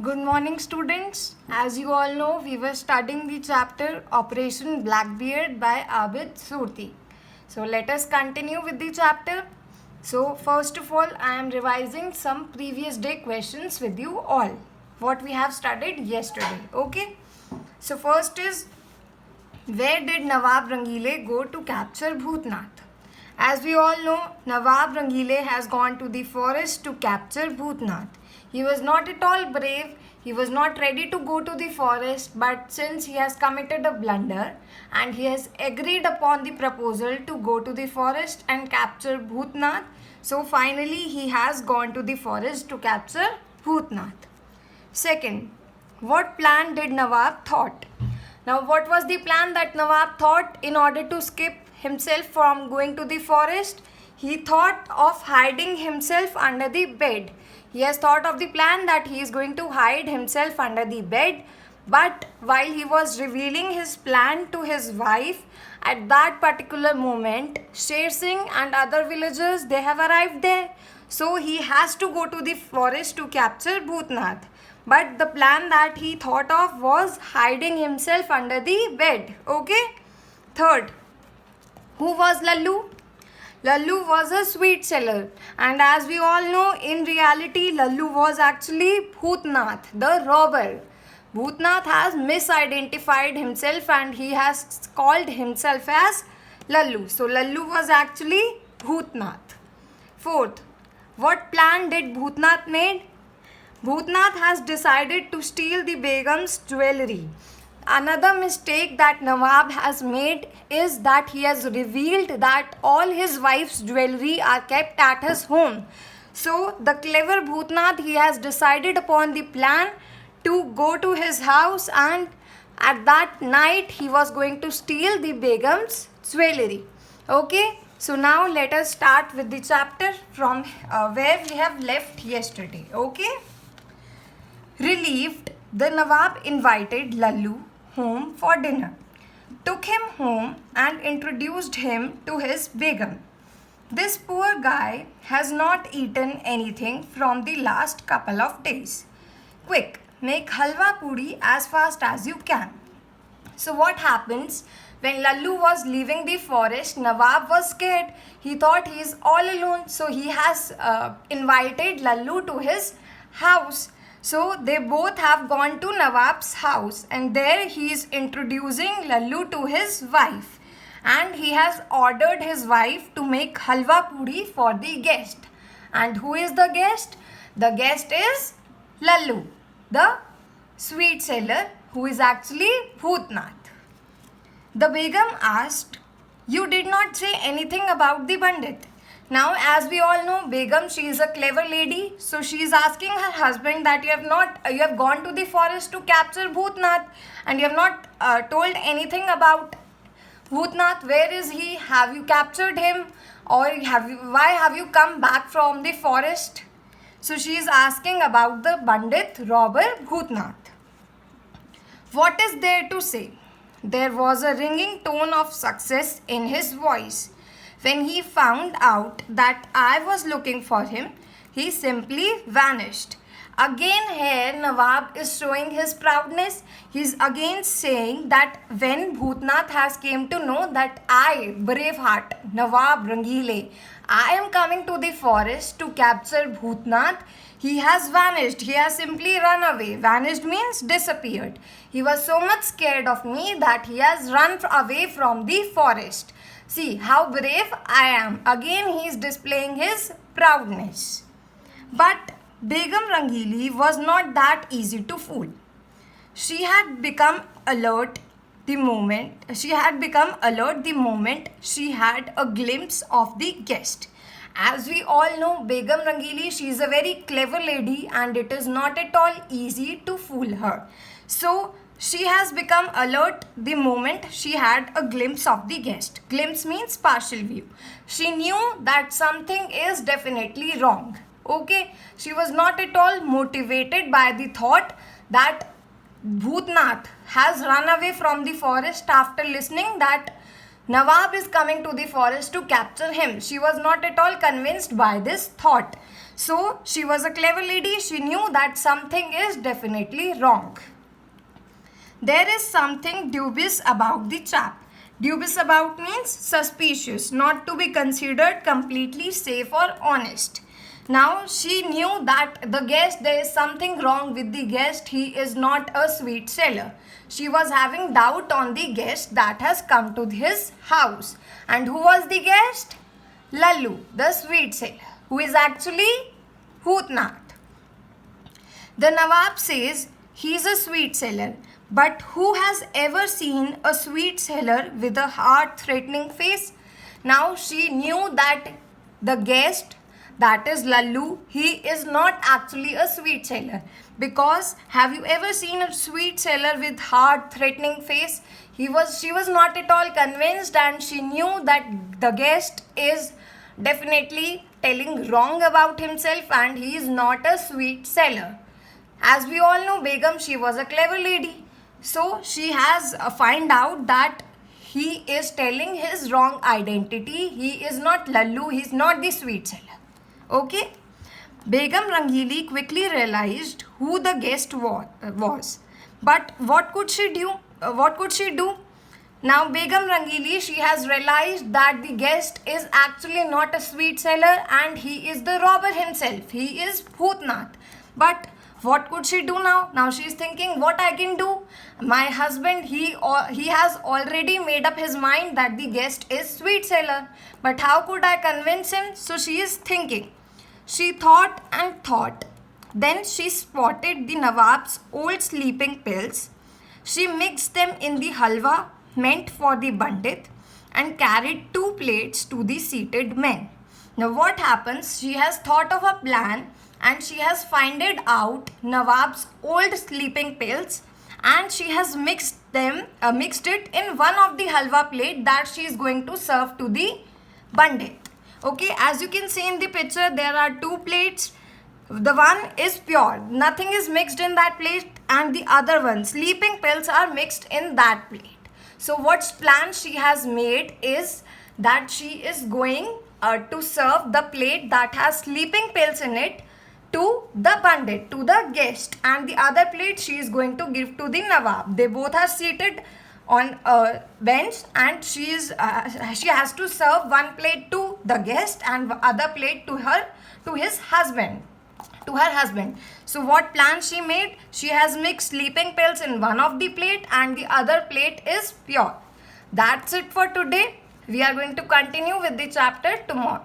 Good morning, students. As you all know, we were studying the chapter Operation Blackbeard by Abid Surti. So let us continue with the chapter. So first of all, I am revising some previous day questions with you all. What we have studied yesterday. Okay. So first is, where did Nawab Rangile go to capture Bhutnath? As we all know, Nawab Rangile has gone to the forest to capture Bhutnath. He was not at all brave, he was not ready to go to the forest, but since he has committed a blunder and he has agreed upon the proposal to go to the forest and capture Bhutnath, so finally he has gone to the forest to capture Bhutnath. Second, what plan did Nawab thought? Now, what was the plan that Nawab thought in order to skip himself from going to the forest? He thought of hiding himself under the bed. He has thought of the plan that he is going to hide himself under the bed. But while he was revealing his plan to his wife, at that particular moment, Sher Singh and other villagers, they have arrived there. So he has to go to the forest to capture Bhutnath. But the plan that he thought of was hiding himself under the bed. Okay? Third, who was Lallu? Lallu was a sweet seller, and as we all know, in reality, Lallu was actually Bhutnath, the robber. Bhutnath has misidentified himself and he has called himself as Lallu. So, Lallu was actually Bhutnath. Fourth, what plan did Bhutnath made? Bhutnath has decided to steal the Begum's jewelry. Another mistake that Nawab has made is that he has revealed that all his wife's jewelry are kept at his home. So the clever Bhutnath, he has decided upon the plan to go to his house, and at that night he was going to steal the Begum's jewelry. Okay, so now let us start with the chapter from where we have left yesterday. Okay. Relieved, the Nawab invited Lallu home for dinner, took him home and introduced him to his Begum. This poor guy has not eaten anything from the last couple of days. Quick, make halwa puri as fast as you can. So what happens? When Lallu was leaving the forest, Nawab was scared. He thought he is all alone. So he has invited Lallu to his house. So they both have gone to Nawab's house, and there he is introducing Lallu to his wife, and he has ordered his wife to make halwa puri for the guest. And who is the guest? The guest is Lallu, the sweet seller, who is actually Bhutnath. The Begum asked, "You did not say anything about the Pandit." Now, as we all know, Begum, she is a clever lady. So she is asking her husband that you have gone to the forest to capture Bhutnath, and you have not told anything about Bhutnath. Where is he? Have you captured him? Or why have you come back from the forest? So she is asking about the Bandit robber Bhutnath. What is there to say? There was a ringing tone of success in his voice. When he found out that I was looking for him, he simply vanished. Again here Nawab is showing his proudness. He is again saying that when Bhutnath has came to know that I, Braveheart, Nawab Rangile, I am coming to the forest to capture Bhutnath, he has vanished. He has simply run away. Vanished means disappeared. He was so much scared of me that he has run away from the forest. See how brave I am. Again he is displaying his proudness. But Begum Rangili was not that easy to fool. She had become alert the moment she had a glimpse of the guest. As we all know, Begum Rangili, she is a very clever lady and it is not at all easy to fool her. So she has become alert the moment she had a glimpse of the guest. Glimpse means partial view. She knew that something is definitely wrong. Okay, she was not at all motivated by the thought that Bhutnath has run away from the forest after listening that Nawab is coming to the forest to capture him. She was not at all convinced by this thought. So she was a clever lady. She knew that something is definitely wrong. There is something dubious about the chap. Dubious about means suspicious, not to be considered completely safe or honest. Now she knew that the guest, there is something wrong with the guest. He is not a sweet seller. She was having doubt on the guest that has come to his house. And who was the guest? Lallu, the sweet seller, who is actually Hootnath. The Nawab says he's a sweet seller. But who has ever seen a sweet seller with a heart-threatening face? Now she knew that the guest, that is Lallu, he is not actually a sweet seller. Because have you ever seen a sweet seller with heart-threatening face? She was not at all convinced, and she knew that the guest is definitely telling wrong about himself and he is not a sweet seller. As we all know, Begum, she was a clever lady. So she has find out that he is telling his wrong identity. He is not Lallu. He is not the sweet seller. Okay. Begum Rangili quickly realized who the guest was. But what could she do? Now Begum Rangili, she has realized that the guest is actually not a sweet seller and he is the robber himself. He is Bhootnath. But what could she do now? Now she is thinking, what I can do? My husband, he has already made up his mind that the guest is sweet seller. But how could I convince him? So she is thinking. She thought and thought. Then she spotted the Nawab's old sleeping pills. She mixed them in the halwa meant for the bandit and carried 2 plates to the seated men. Now what happens? She has thought of a plan and she has found out Nawab's old sleeping pills and she has mixed it in one of the halwa plate that she is going to serve to the bandit. Okay, as you can see in the picture, there are 2 plates. The one is pure, nothing is mixed in that plate, and the other one, sleeping pills, are mixed in that plate. So what plan she has made is that she is going to serve the plate that has sleeping pills in it to the bandit, to the guest, and the other plate she is going to give to the Nawab. They both are seated on a bench and she has to serve one plate to the guest and other plate to her husband. So what plan she made? She has mixed sleeping pills in one of the plate and the other plate is pure. That's it for today. We are going to continue with the chapter tomorrow.